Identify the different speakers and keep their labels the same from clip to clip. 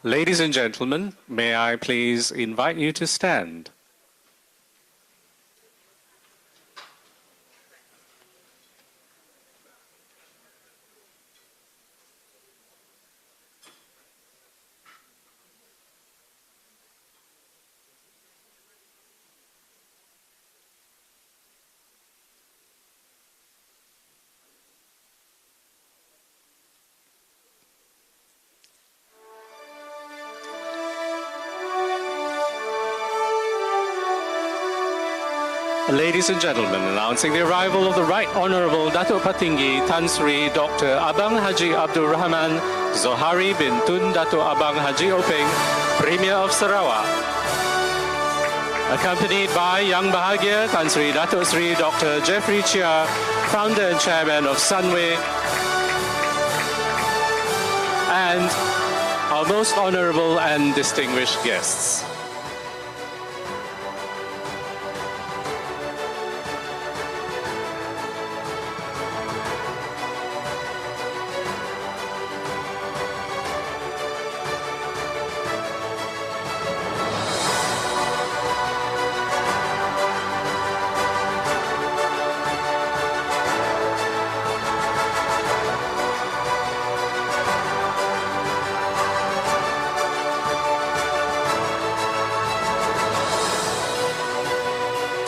Speaker 1: Ladies and gentlemen, may I please invite you to stand? Ladies and gentlemen, announcing the arrival of the Right Honourable Datuk Patinggi Tan Sri Dr. Abang Haji Abdul Rahman Zohari bin Tun Datuk Abang Haji Openg, Premier of Sarawak. Accompanied by Yang Bahagia Tan Sri Datuk Sri Dr. Jeffrey Chia, Founder and Chairman of Sunway, and our most honourable and distinguished guests.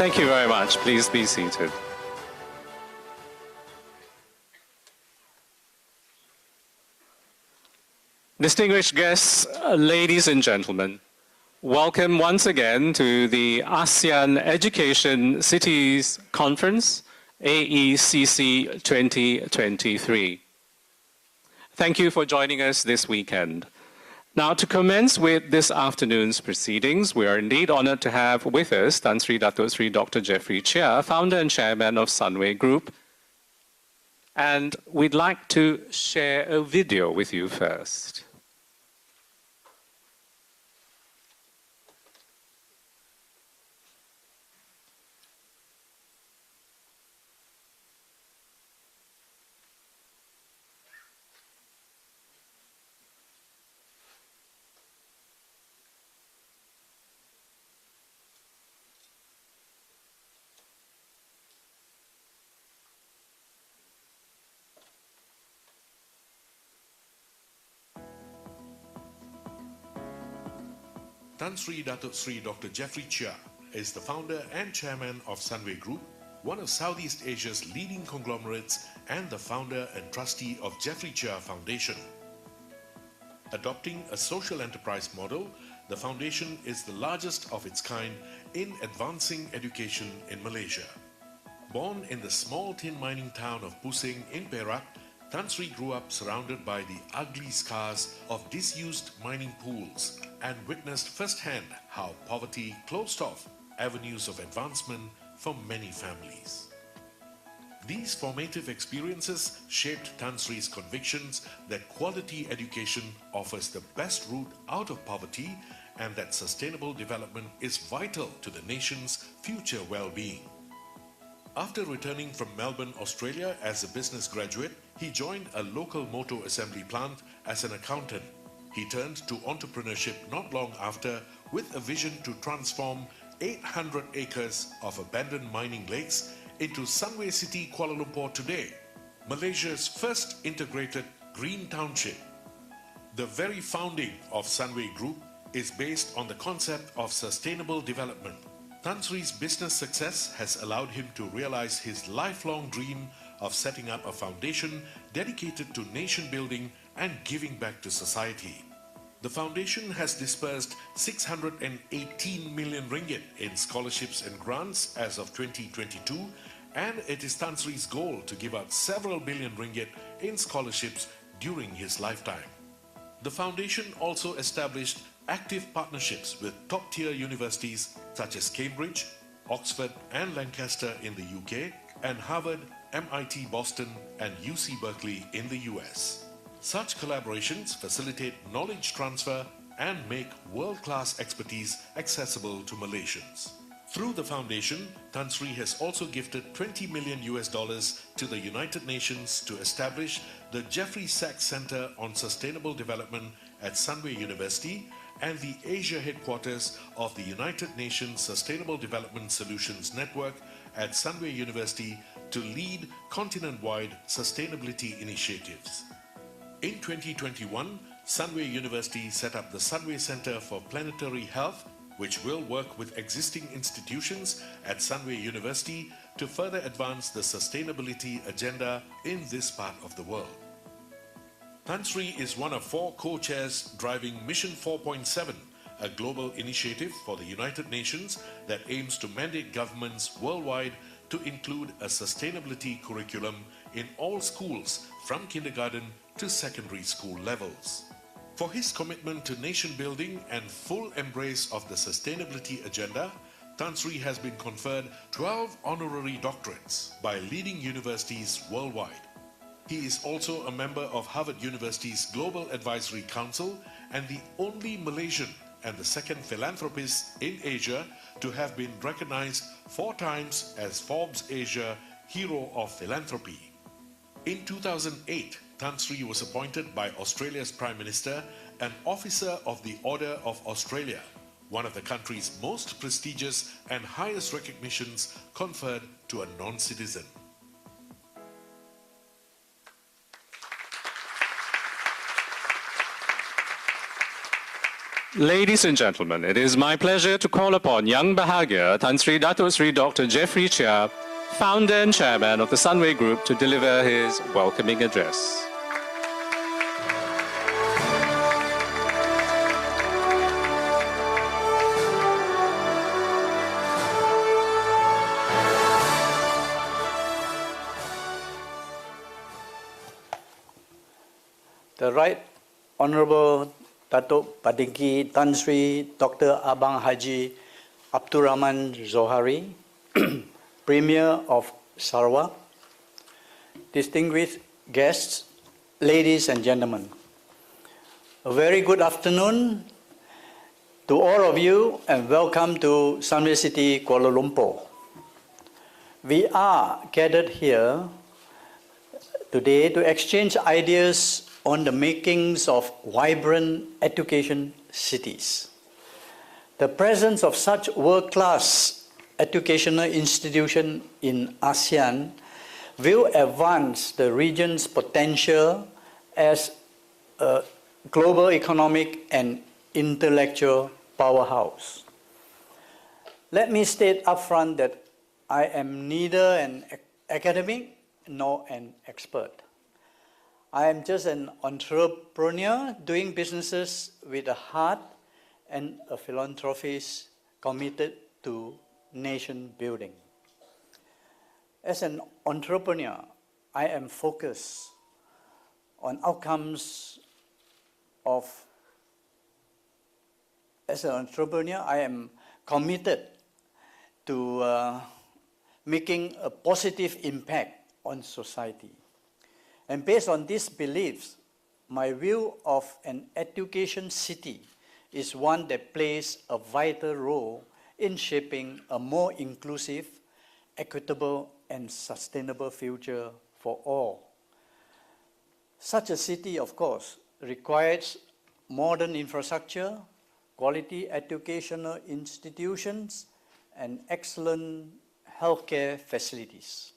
Speaker 1: Thank you very much. Please be seated. Distinguished guests, ladies and gentlemen, welcome once again to the ASEAN Education Cities Conference, AECC 2023. Thank you for joining us this weekend. Now, to commence with this afternoon's proceedings, we are indeed honored to have with us Tan Sri Datuk Sri Dr. Jeffrey Chia, Founder and Chairman of Sunway Group. And we'd like to share a video with you first.
Speaker 2: Tan Sri Datuk Sri Dr. Jeffrey Chia is the founder and chairman of Sunway Group, one of Southeast Asia's leading conglomerates and the founder and trustee of Jeffrey Chia Foundation. Adopting a social enterprise model, the foundation is the largest of its kind in advancing education in Malaysia. Born in the small tin mining town of Pusing in Perak, Tan Sri grew up surrounded by the ugly scars of disused mining pools and witnessed firsthand how poverty closed off avenues of advancement for many families. These formative experiences shaped Tan Sri's convictions that quality education offers the best route out of poverty and that sustainable development is vital to the nation's future well-being. After returning from Melbourne, Australia as a business graduate, he joined a local motor assembly plant as an accountant. He turned to entrepreneurship not long after with a vision to transform 800 acres of abandoned mining lakes into Sunway City, Kuala Lumpur today. Malaysia's first integrated green township. The very founding of Sunway Group is based on the concept of sustainable development. Tan Sri's business success has allowed him to realize his lifelong dream of setting up a foundation dedicated to nation building and giving back to society. The foundation has disbursed 618 million ringgit in scholarships and grants as of 2022, and it is Tan Sri's goal to give out several billion ringgit in scholarships during his lifetime. The foundation also established active partnerships with top-tier universities such as Cambridge, Oxford and Lancaster in the UK, and Harvard, MIT Boston and UC Berkeley in the US. Such collaborations facilitate knowledge transfer and make world-class expertise accessible to Malaysians. Through the foundation, Tan Sri has also gifted $20 million to the United Nations to establish the Jeffrey Sachs Center on Sustainable Development at Sunway University and the Asia headquarters of the United Nations Sustainable Development Solutions Network at Sunway University to lead continent-wide sustainability initiatives. In 2021, Sunway University set up the Sunway Center for Planetary Health, which will work with existing institutions at Sunway University to further advance the sustainability agenda in this part of the world. Tan Sri is one of 4 co-chairs driving Mission 4.7, a global initiative for the United Nations that aims to mandate governments worldwide to include a sustainability curriculum in all schools from kindergarten to secondary school levels. For his commitment to nation building and full embrace of the sustainability agenda, Tan Sri has been conferred 12 honorary doctorates by leading universities worldwide. He is also a member of Harvard University's Global Advisory Council and the only Malaysian and the second philanthropist in Asia to have been recognized 4 times as Forbes Asia Hero of Philanthropy. In 2008, Tan Sri was appointed by Australia's Prime Minister an Officer of the Order of Australia, one of the country's most prestigious and highest recognitions conferred to a non-citizen.
Speaker 1: Ladies and gentlemen, it is my pleasure to call upon Yang Bahagia Tan Sri Datuk Sri Dr. Jeffrey Chia, founder and chairman of the Sunway Group, to deliver his welcoming address.
Speaker 3: The Right Honorable Datuk Padinggi Tan Sri Dr. Abang Haji Abdul Rahman Zohari, Premier of Sarawak, distinguished guests, ladies and gentlemen, a very good afternoon to all of you and welcome to Sunway City, Kuala Lumpur. We are gathered here today to exchange ideas on the makings of vibrant education cities. The presence of such world-class educational institutions in ASEAN will advance the region's potential as a global economic and intellectual powerhouse. Let me state upfront that I am neither an academic nor an expert. I am just an entrepreneur doing businesses with a heart and a philanthropist committed to nation building. As an entrepreneur, I am focused on outcomes of, as an entrepreneur, I am committed to making a positive impact on society. And based on these beliefs, my view of an education city is one that plays a vital role in shaping a more inclusive, equitable, and sustainable future for all. Such a city, of course, requires modern infrastructure, quality educational institutions, and excellent healthcare facilities.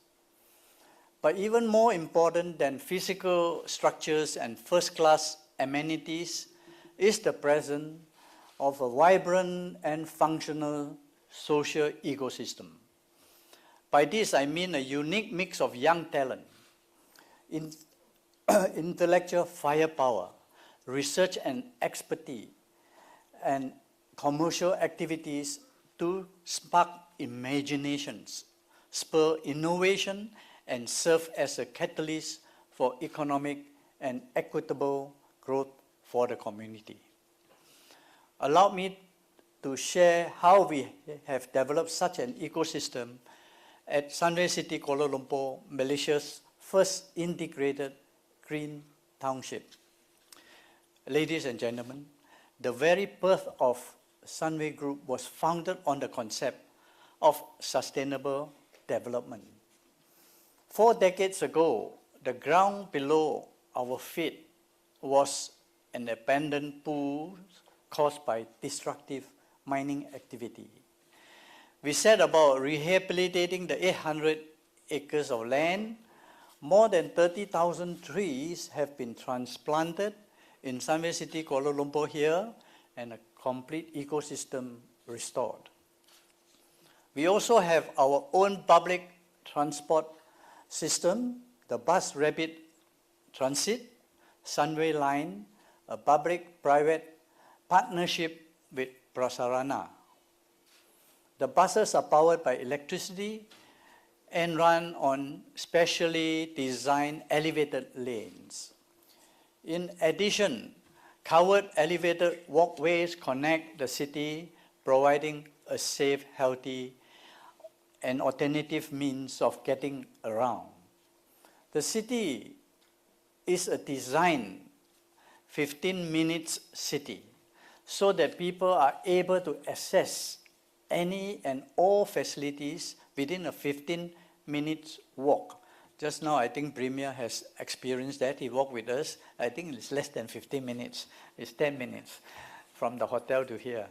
Speaker 3: But even more important than physical structures and first-class amenities is the presence of a vibrant and functional social ecosystem. By this, I mean a unique mix of young talent, intellectual firepower, research and expertise, and commercial activities to spark imaginations, spur innovation, and serve as a catalyst for economic and equitable growth for the community. Allow me to share how we have developed such an ecosystem at Sunway City, Kuala Lumpur, Malaysia's first integrated green township. Ladies and gentlemen, the very birth of Sunway Group was founded on the concept of sustainable development. 4 decades ago, the ground below our feet was an abandoned pool caused by destructive mining activity. We set about rehabilitating the 800 acres of land. More than 30,000 trees have been transplanted in Sunway City, Kuala Lumpur here, and a complete ecosystem restored. We also have our own public transport system, the Bus Rapid Transit, Sunway Line, a public-private partnership with Prasarana. The buses are powered by electricity and run on specially designed elevated lanes. In addition, covered elevated walkways connect the city, providing a safe, healthy, and alternative means of getting around. The city is a designed 15 minutes city so that people are able to access any and all facilities within a 15 minutes walk. Just now, I think Premier has experienced that. He walked with us. I think it's less than 15 minutes. It's 10 minutes from the hotel to here.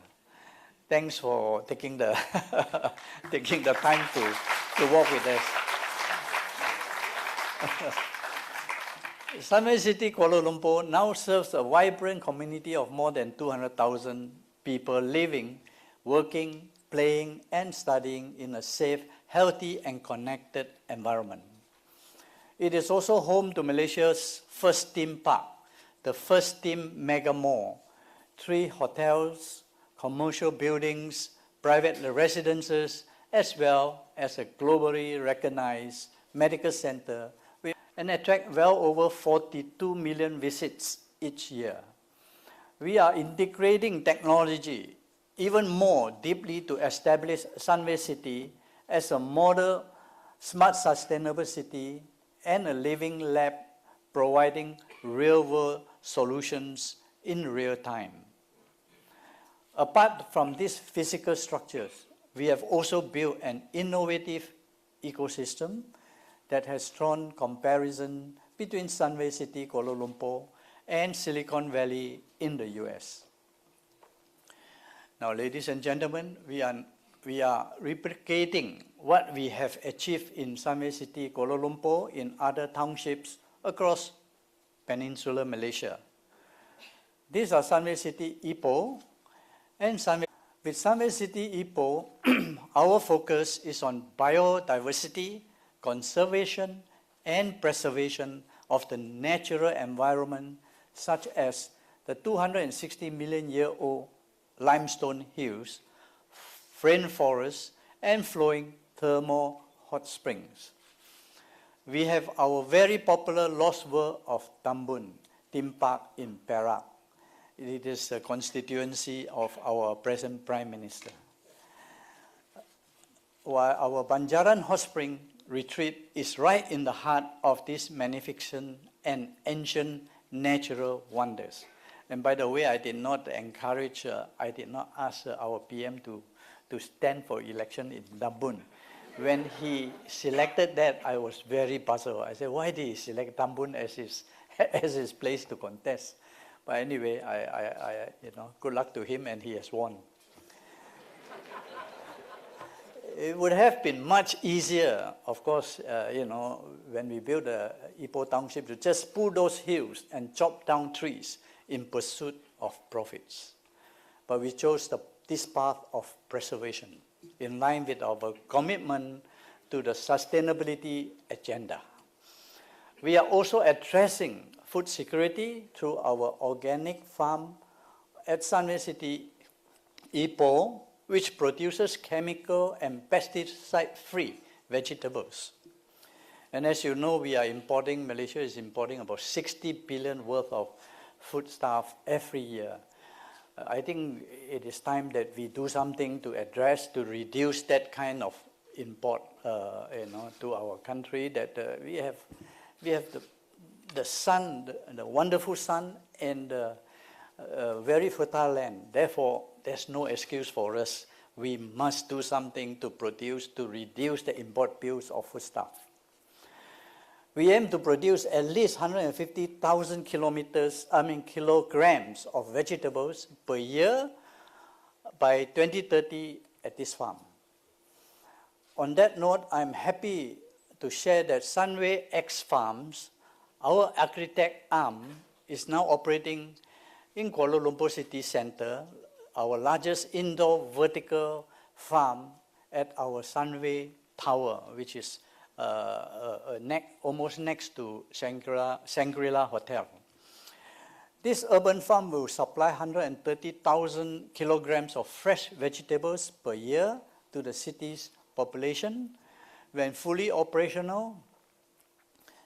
Speaker 3: Thanks for taking the, taking the time to walk with us. Sunway City, Kuala Lumpur now serves a vibrant community of more than 200,000 people living, working, playing, and studying in a safe, healthy, and connected environment. It is also home to Malaysia's first theme park, the first theme mega mall, 3 hotels, commercial buildings, private residences, as well as a globally recognized medical center, and attract well over 42 million visits each year. We are integrating technology even more deeply to establish Sunway City as a model, smart, sustainable city and a living lab providing real-world solutions in real time. Apart from these physical structures, we have also built an innovative ecosystem that has drawn comparison between Sunway City, Kuala Lumpur, and Silicon Valley in the US. Now, ladies and gentlemen, we are replicating what we have achieved in Sunway City, Kuala Lumpur in other townships across peninsular Malaysia. These are Sunway City Ipoh and Sunway. With Sunway City Ipoh, our focus is on biodiversity, conservation, and preservation of the natural environment, such as the 260 million year old limestone hills, rainforests, and flowing thermal hot springs. We have our very popular Lost World of Tambun theme park in Perak. It is a constituency of our present Prime Minister. While our Banjaran Hot Spring retreat is right in the heart of these magnificent and ancient natural wonders. And by the way, I did not ask our PM to stand for election in Tambun. When he selected that, I was very puzzled. I said, why did he select Tambun as his place to contest? But anyway, good luck to him, and he has won. It would have been much easier, of course, when we built the Ipoh Township, to just pull those hills and chop down trees in pursuit of profits. But we chose this path of preservation in line with our commitment to the sustainability agenda. We are also addressing food security through our organic farm at Sunway City, Ipoh, which produces chemical and pesticide-free vegetables. And as you know, Malaysia is importing about 60 billion worth of foodstuff every year. I think it is time that we do something to reduce that kind of import, to our country. That we have the sun, the wonderful sun, and very fertile land. Therefore, there's no excuse for us. We must do something to reduce the import bills of foodstuff. We aim to produce at least 150,000 kilograms of vegetables per year by 2030 at this farm. On that note, I'm happy to share that Sunway X Farms, our agri-tech arm, is now operating in Kuala Lumpur City Centre, our largest indoor vertical farm at our Sunway Tower, which is almost next to Shangri-La Hotel. This urban farm will supply 130,000 kilograms of fresh vegetables per year to the city's population. When fully operational,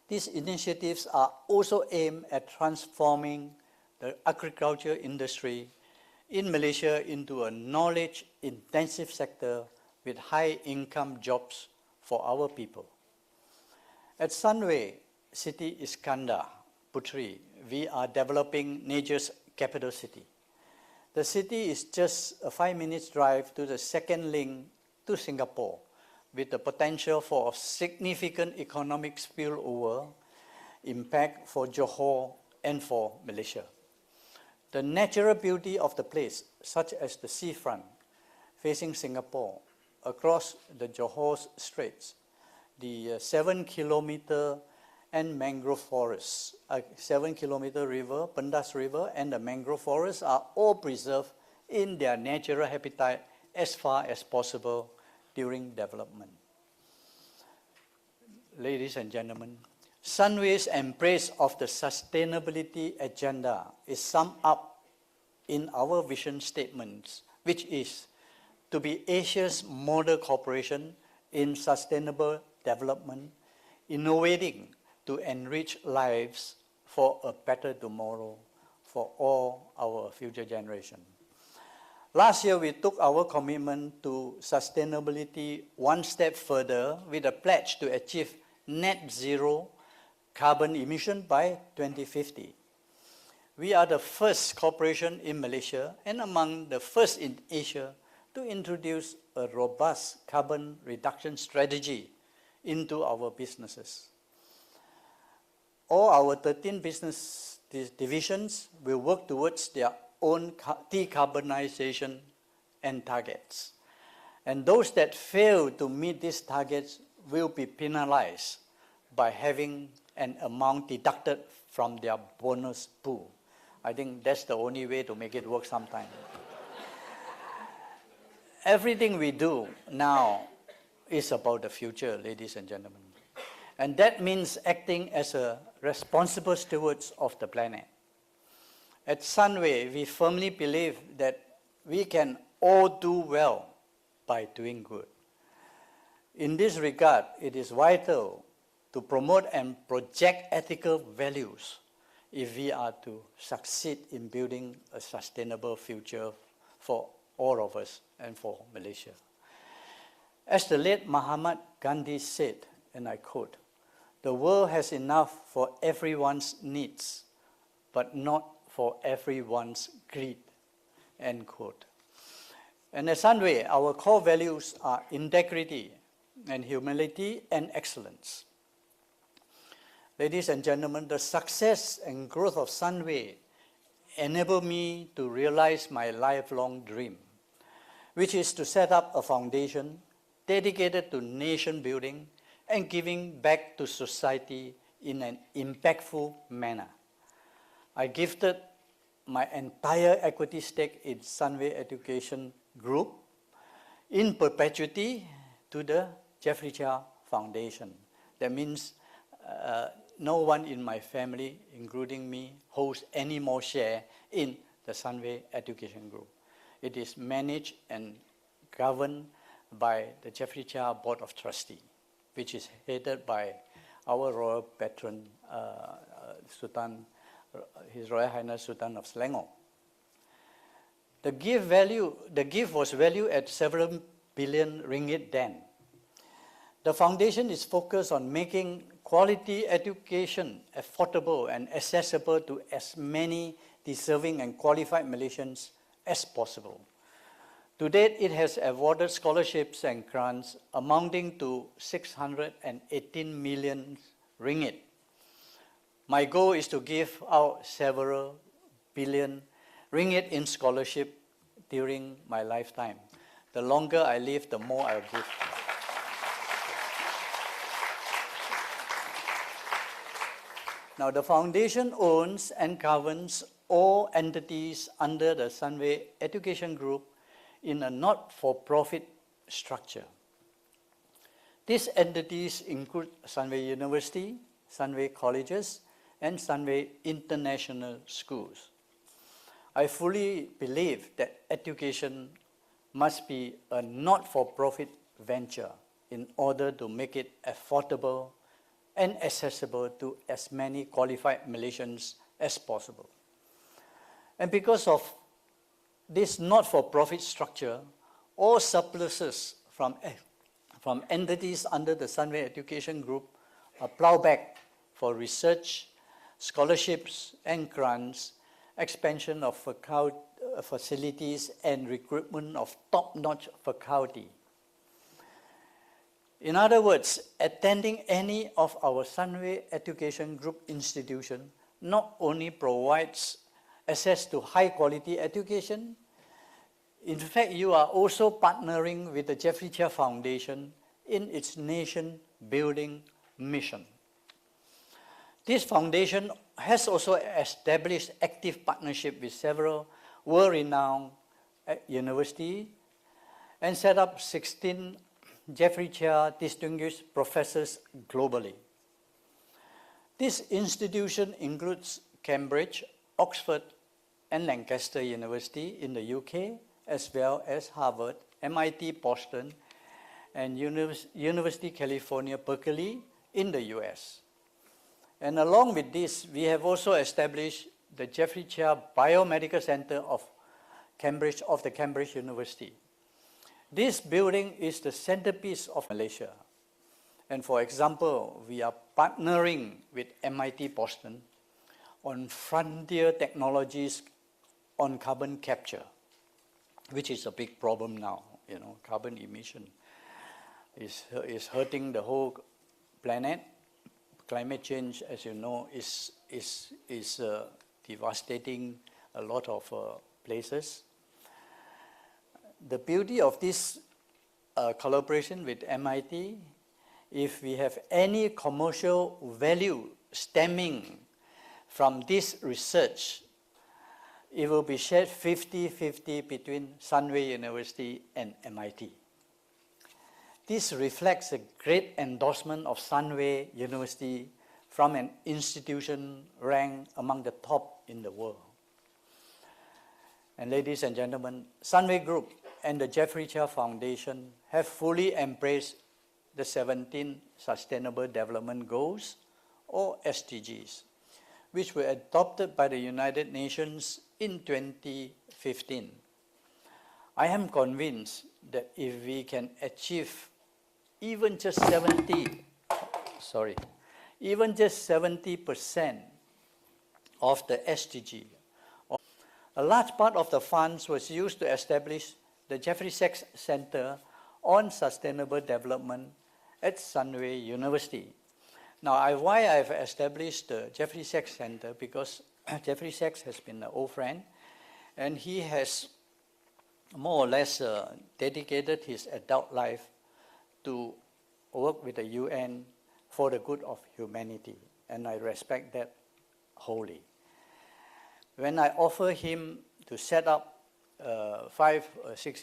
Speaker 3: these initiatives are also aimed at transforming the agriculture industry in Malaysia into a knowledge-intensive sector with high-income jobs for our people. At Sunway City Iskandar Putri, we are developing nature's capital city. The city is just a 5-minute drive to the second link to Singapore, with the potential for a significant economic spillover impact for Johor and for Malaysia. The natural beauty of the place, such as the seafront facing Singapore, across the Johor Straits, the 7-kilometer and mangrove forests, 7-kilometer river, Pendas River, and the mangrove forests are all preserved in their natural habitat as far as possible during development. Ladies and gentlemen, Sunway's embrace of the sustainability agenda is summed up in our vision statements, which is to be Asia's model corporation in sustainable development, innovating to enrich lives for a better tomorrow for all our future generations. Last year, we took our commitment to sustainability one step further with a pledge to achieve net zero carbon emission by 2050. We are the first corporation in Malaysia and among the first in Asia to introduce a robust carbon reduction strategy into our businesses. All our 13 business divisions will work towards their own decarbonization and targets. And those that fail to meet these targets will be penalized by having an amount deducted from their bonus pool. I think that's the only way to make it work sometime. Everything we do now is about the future, ladies and gentlemen. And that means acting as a responsible stewards of the planet. At Sunway, we firmly believe that we can all do well by doing good. In this regard, it is vital to promote and project ethical values if we are to succeed in building a sustainable future for all of us and for Malaysia. As the late Mahatma Gandhi said, and I quote, "The world has enough for everyone's needs, but not for everyone's greed," end quote. And at Sunway, our core values are integrity and humility and excellence. Ladies and gentlemen, the success and growth of Sunway enabled me to realize my lifelong dream, which is to set up a foundation dedicated to nation building and giving back to society in an impactful manner. I gifted my entire equity stake in Sunway Education Group in perpetuity to the Jeffrey Chia Foundation. That means no one in my family, including me, holds any more share in the Sunway Education Group. It is managed and governed by the Jeffrey Chia Board of Trustees, which is headed by our royal patron, His Royal Highness Sultan of Selangor. The gift was valued at several billion ringgit then. The foundation is focused on making quality education affordable and accessible to as many deserving and qualified Malaysians as possible. To date, it has awarded scholarships and grants amounting to 618 million ringgit. My goal is to give out several billion ringgit in scholarship during my lifetime. The longer I live, the more I'll give. Now, the foundation owns and governs all entities under the Sunway Education Group in a not-for-profit structure. These entities include Sunway University, Sunway Colleges, and Sunway International Schools. I fully believe that education must be a not-for-profit venture in order to make it affordable and accessible to as many qualified Malaysians as possible. And because of this not-for-profit structure, all surpluses from entities under the Sunway Education Group are plowed back for research, scholarships and grants, expansion of facilities, and recruitment of top-notch faculty. In other words, attending any of our Sunway Education Group institution not only provides access to high-quality education, in fact, you are also partnering with the Jeffrey Chia Foundation in its nation-building mission. This foundation has also established active partnership with several world-renowned universities and set up 16 Jeffrey Chia distinguished professors globally. This institution includes Cambridge, Oxford, and Lancaster University in the UK, as well as Harvard, MIT Boston, and University California, Berkeley in the US. And along with this, we have also established the Jeffrey Chia Biomedical Center of the Cambridge University. This building is the centerpiece of Malaysia. And for example, we are partnering with MIT Boston on frontier technologies on carbon capture, which is a big problem now. You know, carbon emission is hurting the whole planet. Climate change, as you know, is devastating a lot of places. The beauty of this collaboration with MIT, if we have any commercial value stemming from this research, it will be shared 50-50 between Sunway University and MIT. This reflects a great endorsement of Sunway University from an institution ranked among the top in the world. And ladies and gentlemen, Sunway Group and the Jeffrey Chia Foundation have fully embraced the 17 Sustainable Development Goals, or SDGs, which were adopted by the United Nations in 2015. I am convinced that if we can achieve even just 70% of the SDG, a large part of the funds was used to establish the Jeffrey Sachs Center on Sustainable Development at Sunway University. Now, why I've established the Jeffrey Sachs Center, because Jeffrey Sachs has been an old friend, and he has more or less dedicated his adult life to work with the UN for the good of humanity, and I respect that wholly. When I offer him to set up 5 or 6